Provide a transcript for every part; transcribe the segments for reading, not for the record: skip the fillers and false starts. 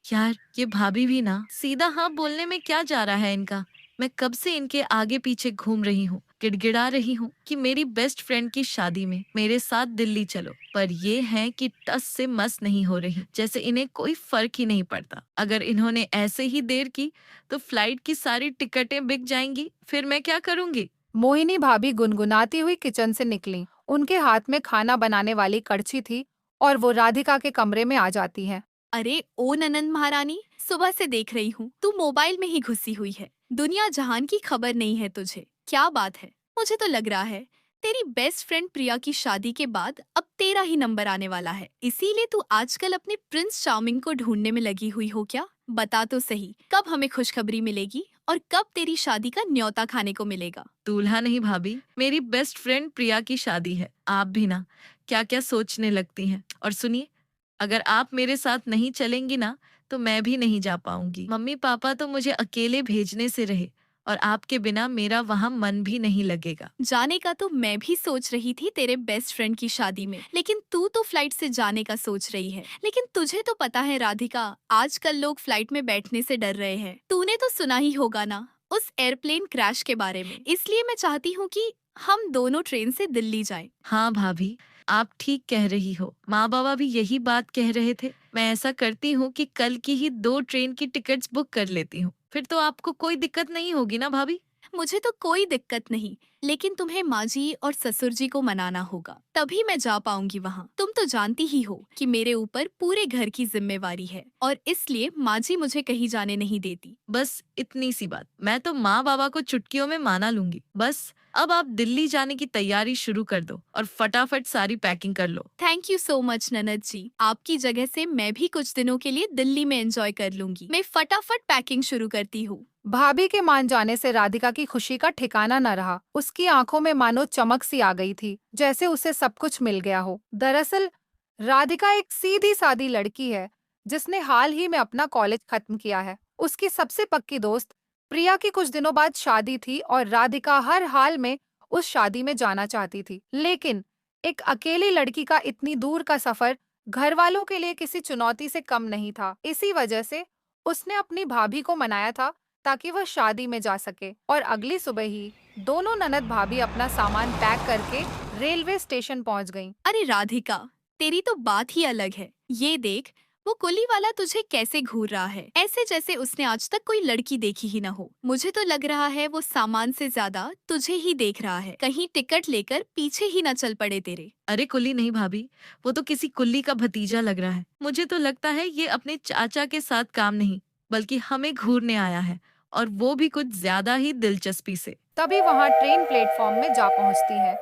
यार ये भाभी भी ना सीधा हाँ बोलने में क्या जा रहा है इनका। मैं कब से इनके आगे पीछे घूम रही हूँ, गिड़गिड़ा रही हूँ कि मेरी बेस्ट फ्रेंड की शादी में मेरे साथ दिल्ली चलो, पर ये हैं कि टस से मस नहीं हो रही, जैसे इन्हें कोई फर्क ही नहीं पड़ता। अगर इन्होंने ऐसे ही देर की तो फ्लाइट की सारी टिकटें बिक जाएंगी, फिर मैं क्या करूंगी। मोहिनी भाभी गुनगुनाती हुई किचन से निकली। उनके हाथ में खाना बनाने वाली कड़छी थी और वो राधिका के कमरे में आ जाती है। अरे ओ ननंद महारानी, सुबह से देख रही हूँ तू मोबाइल में ही घुसी हुई है। दुनिया जहान की खबर नहीं है तुझे, क्या बात है? मुझे तो लग रहा है तेरी बेस्ट फ्रेंड प्रिया की शादी के बाद अब तेरा ही नंबर आने वाला है, इसीलिए तू आजकल अपने प्रिंस चार्मिंग को ढूंढने में लगी हुई हो क्या? बता तो सही, कब हमें खुशखबरी मिलेगी और कब तेरी शादी का न्योता खाने को मिलेगा? दूल्हा नहीं भाभी, मेरी बेस्ट फ्रेंड प्रिया की शादी है। आप भी ना क्या क्या सोचने लगती हैं। और सुनिए, अगर आप मेरे साथ नहीं चलेंगी ना तो मैं भी नहीं जा पाऊंगी। मम्मी पापा तो मुझे अकेले भेजने से रहे, और आपके बिना मेरा वहाँ मन भी नहीं लगेगा। जाने का तो मैं भी सोच रही थी तेरे बेस्ट फ्रेंड की शादी में, लेकिन तू तो फ्लाइट से जाने का सोच रही है। लेकिन तुझे तो पता है राधिका, आजकल लोग फ्लाइट में बैठने से डर रहे हैं। तूने तो सुना ही होगा ना उस एयरप्लेन क्रैश के बारे में। इसलिए मैं चाहती हूँ कि हम दोनों ट्रेन से दिल्ली जाएं। हाँ भाभी, आप ठीक कह रही हो। माँ बाबा भी यही बात कह रहे थे। मैं ऐसा करती हूँ कि कल की ही 2 ट्रेन की टिकट्स बुक कर लेती हूँ, फिर तो आपको कोई दिक्कत नहीं होगी ना भाभी। मुझे तो कोई दिक्कत नहीं, लेकिन तुम्हें माँ जी और ससुर जी को मनाना होगा, तभी मैं जा पाऊंगी वहाँ। तुम तो जानती ही हो कि मेरे ऊपर पूरे घर की जिम्मेवारी है और इसलिए माँ जी मुझे कहीं जाने नहीं देती। बस इतनी सी बात, मैं तो माँ बाबा को चुटकियों में माना लूंगी। बस अब आप दिल्ली जाने की तैयारी शुरू कर दो और फटाफट सारी पैकिंग कर लो। थैंक यू सो मच ननद जी, आपकी जगह से मैं भी कुछ दिनों के लिए दिल्ली में एंजॉय कर लूंगी। मैं फटाफट पैकिंग शुरू करती हूँ। भाभी के मान जाने से राधिका की खुशी का ठिकाना न रहा। उसकी आंखों में मानो चमक सी आ गई थी, जैसे उसे सब कुछ मिल गया हो। दरअसल राधिका एक सीधी सादी लड़की है जिसने हाल ही में अपना कॉलेज खत्म किया है। उसकी सबसे पक्की दोस्त प्रिया की कुछ दिनों बाद शादी थी और राधिका हर हाल में उस शादी में जाना चाहती थी। लेकिन एक अकेली लड़की का इतनी दूर का सफर घर वालों के लिए किसी चुनौती से कम नहीं था। इसी वजह से उसने अपनी भाभी को मनाया था ताकि वह शादी में जा सके। और अगली सुबह ही दोनों ननद भाभी अपना सामान पैक करके रेलवे स्टेशन पहुंच गईं। अरे राधिका, तेरी तो बात ही अलग है। ये देख, वो कुली वाला तुझे कैसे घूर रहा है, ऐसे जैसे उसने आज तक कोई लड़की देखी ही ना हो। मुझे तो लग रहा है वो सामान से ज्यादा तुझे ही देख रहा है, कहीं टिकट लेकर पीछे ही ना चल पड़े तेरे। अरे कुल्ली नहीं भाभी, वो तो किसी कुल्ली का भतीजा लग रहा है। मुझे तो लगता है ये अपने चाचा के साथ काम नहीं बल्कि हमें घूरने आया है, और वो भी कुछ ज्यादा ही दिलचस्पी से। तभी वहां ट्रेन प्लेटफॉर्म में जा पहुंचती है।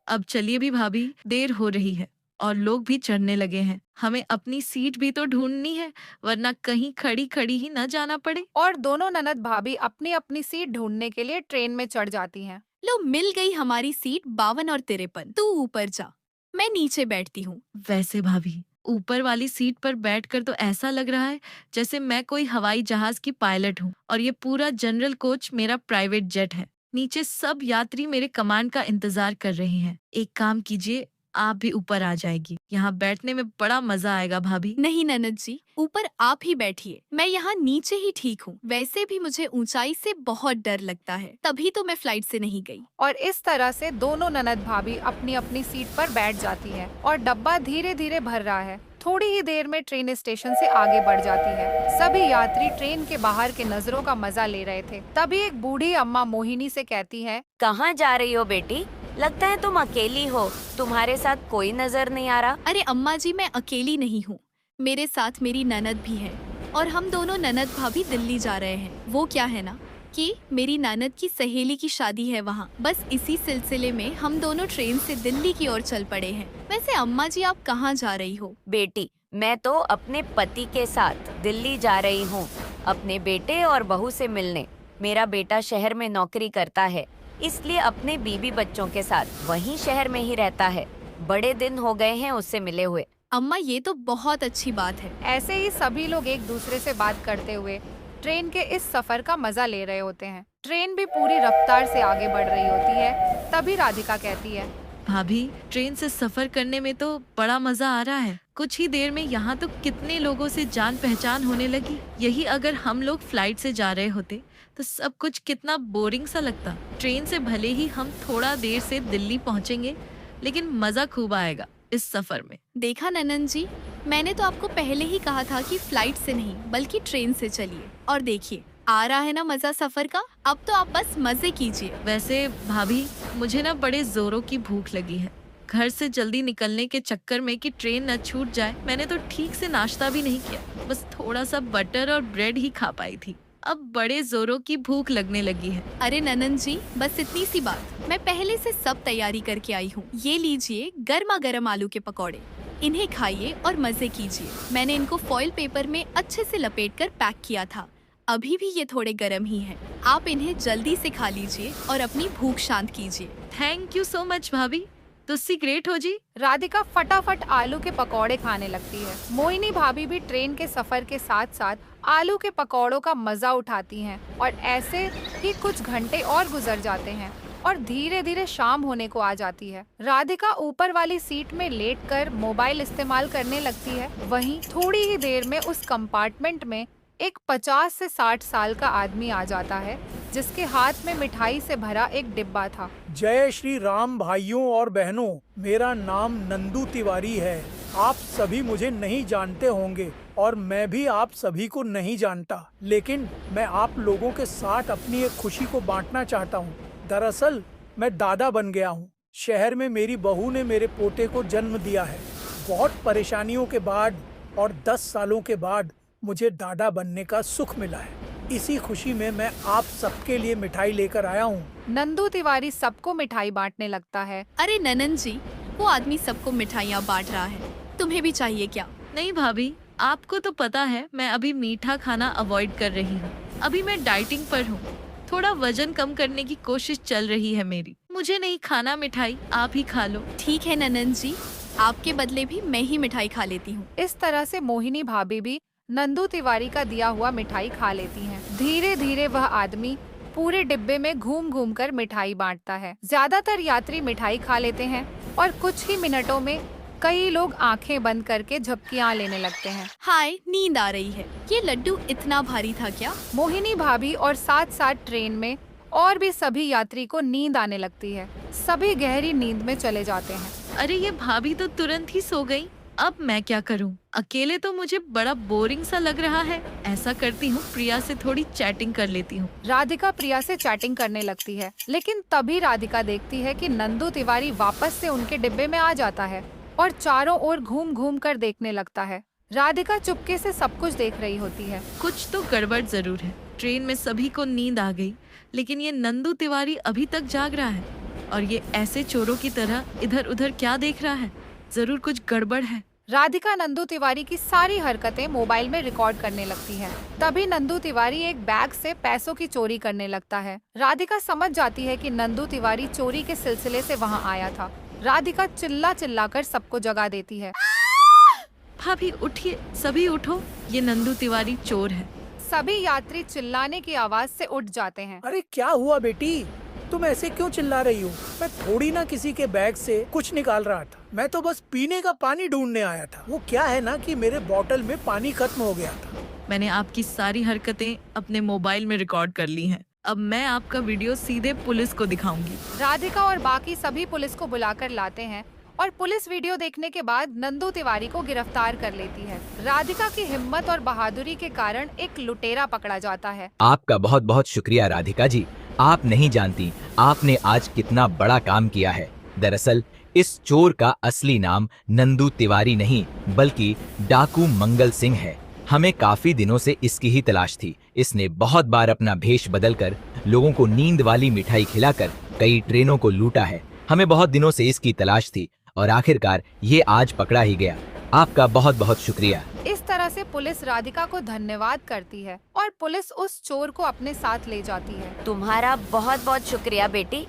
अब चलिए भी भाभी, देर हो रही है और लोग भी चढ़ने लगे हैं। हमें अपनी सीट भी तो ढूंढनी है, वरना कहीं खड़ी खड़ी ही न जाना पड़े। और दोनों ननद भाभी अपनी अपनी सीट ढूंढने के लिए ट्रेन में चढ़ जाती हैं। लो, मिल गई हमारी सीट 52 और 53। तू ऊपर जा, मैं नीचे बैठती हूँ। वैसे भाभी, ऊपर वाली सीट पर बैठकर तो ऐसा लग रहा है जैसे मैं कोई हवाई जहाज की पायलट हूँ और ये पूरा जनरल कोच मेरा प्राइवेट जेट है। नीचे सब यात्री मेरे कमांड का इंतजार कर रहे हैं। एक काम कीजिए, आप भी ऊपर आ जाएगी, यहाँ बैठने में बड़ा मजा आएगा भाभी। नहीं ननद जी, ऊपर आप ही बैठिए, मैं यहाँ नीचे ही ठीक हूँ। वैसे भी मुझे ऊंचाई से बहुत डर लगता है, तभी तो मैं फ्लाइट से नहीं गई। और इस तरह से दोनों ननद भाभी अपनी अपनी सीट पर बैठ जाती है और डब्बा धीरे धीरे भर रहा है। थोड़ी ही देर में ट्रेन स्टेशन से आगे बढ़ जाती है। सभी यात्री ट्रेन के बाहर के नजरों का मजा ले रहे थे। तभी एक बूढ़ी अम्मा मोहिनी से कहती है, कहाँ जा रही हो बेटी? लगता है तुम अकेली हो, तुम्हारे साथ कोई नजर नहीं आ रहा। अरे अम्मा जी, मैं अकेली नहीं हूँ, मेरे साथ मेरी ननद भी है और हम दोनों ननद भाभी दिल्ली जा रहे हैं। वो क्या है ना कि मेरी ननद की सहेली की शादी है वहाँ। बस इसी सिलसिले में हम दोनों ट्रेन से दिल्ली की ओर चल पड़े हैं। वैसे अम्मा जी, आप कहाँ जा रही हो? बेटी, मैं तो अपने पति के साथ दिल्ली जा रही हूँ, अपने बेटे और बहू से मिलने। मेरा बेटा शहर में नौकरी करता है, इसलिए अपने बीबी बच्चों के साथ वहीं शहर में ही रहता है। बड़े दिन हो गए हैं उससे मिले हुए। अम्मा, ये तो बहुत अच्छी बात है। ऐसे ही सभी लोग एक दूसरे से बात करते हुए ट्रेन के इस सफर का मजा ले रहे होते हैं। ट्रेन भी पूरी रफ्तार से आगे बढ़ रही होती है। तभी राधिका कहती है, भाभी, ट्रेन से सफर करने में तो बड़ा मजा आ रहा है। कुछ ही देर में यहाँ तो कितने लोगों से जान पहचान होने लगी। यही अगर हम लोग फ्लाइट से जा रहे होते तो सब कुछ कितना बोरिंग सा लगता। ट्रेन से भले ही हम थोड़ा देर से दिल्ली पहुँचेंगे, लेकिन मजा खूब आएगा इस सफर में। देखा ननन जी, मैंने तो आपको पहले ही कहा था कि फ्लाइट से नहीं बल्कि ट्रेन से चलिए, और देखिए आ रहा है ना मजा सफर का। अब तो आप बस मजे कीजिए। वैसे भाभी, मुझे ना बड़े जोरों की भूख लगी है। घर से जल्दी निकलने के चक्कर में कि ट्रेन न छूट जाए, मैंने तो ठीक से नाश्ता भी नहीं किया, बस थोड़ा सा बटर और ब्रेड ही खा पाई थी। अब बड़े जोरों की भूख लगने लगी है। अरे ननन जी, बस इतनी सी बात, मैं पहले से सब तैयारी करके आई हूँ। ये लीजिए गर्मा गर्म आलू के पकौड़े, इन्हें खाइए और मजे कीजिए। मैंने इनको फॉइल पेपर में अच्छे से लपेट कर पैक किया था। अभी भी ये थोड़े गर्म ही हैं। आप इन्हें जल्दी से खा लीजिए और अपनी भूख शांत कीजिए। थैंक यू सो मच भाभी, तुस्सी ग्रेट हो जी। राधिका फटाफट आलू के पकौड़े खाने लगती है। मोहिनी भाभी भी ट्रेन के सफर के साथ साथ आलू के पकौड़ों का मजा उठाती हैं और ऐसे ही कुछ घंटे और गुजर जाते हैं और धीरे धीरे शाम होने को आ जाती है। राधिका ऊपर वाली सीट में लेटकर मोबाइल इस्तेमाल करने लगती है। वहीं थोड़ी ही देर में उस कंपार्टमेंट में एक 50 से 60 साल का आदमी आ जाता है, जिसके हाथ में मिठाई से भरा एक डिब्बा था। जय श्री राम भाइयों और बहनों, मेरा नाम नंदू तिवारी है। आप सभी मुझे नहीं जानते होंगे और मैं भी आप सभी को नहीं जानता, लेकिन मैं आप लोगों के साथ अपनी एक खुशी को बांटना चाहता हूँ। दरअसल मैं दादा बन गया हूँ। शहर में मेरी बहू ने मेरे पोते को जन्म दिया है। बहुत परेशानियों के बाद और 10 सालों के बाद मुझे दादा बनने का सुख मिला है। इसी खुशी में मैं आप सबके लिए मिठाई लेकर आया हूँ। नंदू तिवारी सबको मिठाई बांटने लगता है। अरे ननन जी, वो आदमी सबको मिठाइयाँ बांट रहा है, तुम्हें भी चाहिए क्या? नहीं भाभी, आपको तो पता है मैं अभी मीठा खाना अवॉइड कर रही हूँ। अभी मैं डाइटिंग पर हूँ, थोड़ा वजन कम करने की कोशिश चल रही है मेरी। मुझे नहीं खाना मिठाई, आप ही खा लो। ठीक है ननन जी, आपके बदले भी मैं ही मिठाई खा लेती हूँ। इस तरह से मोहिनी भाभी भी नंदू तिवारी का दिया हुआ मिठाई खा लेती हैं। धीरे धीरे वह आदमी पूरे डिब्बे में घूम घूम कर मिठाई बांटता है। ज्यादातर यात्री मिठाई खा लेते हैं और कुछ ही मिनटों में कई लोग आंखें बंद करके झपकियां लेने लगते हैं। हाय, नींद आ रही है। ये लड्डू इतना भारी था क्या? मोहिनी भाभी और साथ साथ ट्रेन में और भी सभी यात्री को नींद आने लगती है। सभी गहरी नींद में चले जाते हैं। अरे ये भाभी तो तुरंत ही सो गई। अब मैं क्या करूं? अकेले तो मुझे बड़ा बोरिंग सा लग रहा है। ऐसा करती हूँ, प्रिया से थोड़ी चैटिंग कर लेती हूँ। राधिका प्रिया से चैटिंग करने लगती है, लेकिन तभी राधिका देखती है कि नंदू तिवारी वापस से उनके डिब्बे में आ जाता है और चारों ओर घूम घूम कर देखने लगता है। राधिका चुपके से सब कुछ देख रही होती है। कुछ तो गड़बड़ जरूर है। ट्रेन में सभी को नींद आ गई, लेकिन ये नंदू तिवारी अभी तक जाग रहा है और ये ऐसे चोरों की तरह इधर उधर क्या देख रहा है? जरूर कुछ गड़बड़ है। राधिका नंदू तिवारी की सारी हरकतें मोबाइल में रिकॉर्ड करने लगती है। तभी नंदू तिवारी एक बैग से पैसों की चोरी करने लगता है। राधिका समझ जाती है कि नंदू तिवारी चोरी के सिलसिले से वहां आया था। राधिका चिल्ला चिल्ला कर सबको जगा देती है। भाभी उठिए, सभी उठो, ये नंदू तिवारी चोर है। सभी यात्री चिल्लाने की आवाज से उठ जाते हैं। अरे क्या हुआ बेटी, तुम ऐसे क्यों चिल्ला रही हो? मैं थोड़ी ना किसी के बैग से कुछ निकाल रहा था, मैं तो बस पीने का पानी ढूंढने आया था। वो क्या है ना कि मेरे बोतल में पानी खत्म हो गया था। मैंने आपकी सारी हरकतें अपने मोबाइल में रिकॉर्ड कर ली हैं। अब मैं आपका वीडियो सीधे पुलिस को दिखाऊंगी। राधिका और बाकी सभी पुलिस को बुलाकर लाते हैं और पुलिस वीडियो देखने के बाद नंदू तिवारी को गिरफ्तार कर लेती है। राधिका की हिम्मत और बहादुरी के कारण एक लुटेरा पकड़ा जाता है। आपका बहुत बहुत शुक्रिया राधिका जी। आप नहीं जानती आपने आज कितना बड़ा काम किया है। दरअसल इस चोर का असली नाम नंदू तिवारी नहीं बल्कि डाकू मंगल सिंह है। हमें काफी दिनों से इसकी ही तलाश थी। इसने बहुत बार अपना भेष बदलकर लोगों को नींद वाली मिठाई खिलाकर कई ट्रेनों को लूटा है। हमें बहुत दिनों से इसकी तलाश थी और आखिरकार ये आज पकड़ा ही गया। आपका बहुत बहुत शुक्रिया। इस तरह से पुलिस राधिका को धन्यवाद करती है और पुलिस उस चोर को अपने साथ ले जाती है। तुम्हारा बहुत बहुत शुक्रिया बेटी,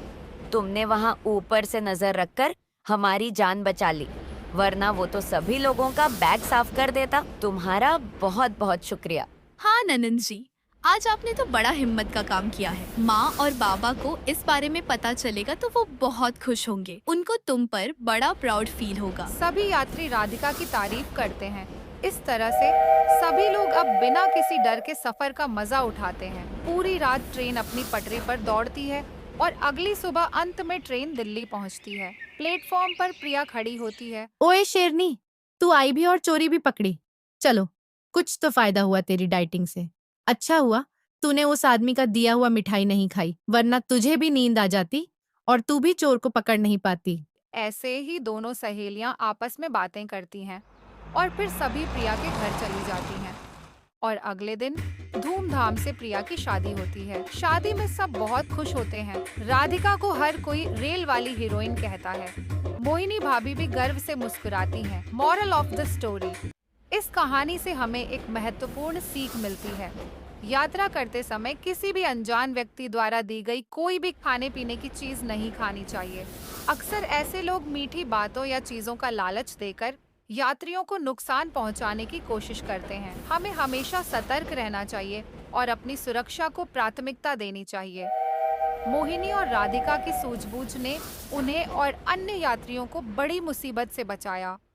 तुमने वहाँ ऊपर से नजर रखकर हमारी जान बचा ली, वरना वो तो सभी लोगों का बैग साफ कर देता। तुम्हारा बहुत बहुत शुक्रिया। हाँ ननन जी, आज आपने तो बड़ा हिम्मत का काम किया है। माँ और बाबा को इस बारे में पता चलेगा तो वो बहुत खुश होंगे। उनको तुम पर बड़ा प्राउड फील होगा। सभी यात्री राधिका की तारीफ करते हैं। इस तरह से सभी लोग अब बिना किसी डर के सफर का मजा उठाते हैं। पूरी रात ट्रेन अपनी पटरी पर दौड़ती है और अगली सुबह अंत में ट्रेन दिल्ली पहुंचती है। प्लेटफॉर्म पर प्रिया खड़ी होती है। ओए शेरनी, तू आई भी और चोरी भी पकड़ी। चलो, कुछ तो फायदा हुआ तेरी डाइटिंग से। अच्छा हुआ तूने उस आदमी का दिया हुआ मिठाई नहीं खाई, वरना तुझे भी नींद आ जाती और तू भी चोर को पकड़ नहीं पाती। ऐसे ही दोनों सहेलियां आपस में बातें करती हैं और फिर सभी प्रिया के घर चली जाती हैं। और अगले दिन धूमधाम से प्रिया की शादी होती है। शादी में सब बहुत खुश होते हैं। राधिका को हर कोई रेल वाली हीरोइन कहता है। मोहिनी भाभी भी गर्व से मुस्कुराती हैं। मॉरल ऑफ द स्टोरी, इस कहानी से हमें एक महत्वपूर्ण सीख मिलती है। यात्रा करते समय किसी भी अनजान व्यक्ति द्वारा दी गई कोई भी खाने पीने की चीज नहीं खानी चाहिए। अक्सर ऐसे लोग मीठी बातों या चीजों का लालच देकर यात्रियों को नुकसान पहुंचाने की कोशिश करते हैं। हमें हमेशा सतर्क रहना चाहिए और अपनी सुरक्षा को प्राथमिकता देनी चाहिए। मोहिनी और राधिका की सूझबूझ ने उन्हें और अन्य यात्रियों को बड़ी मुसीबत से बचाया।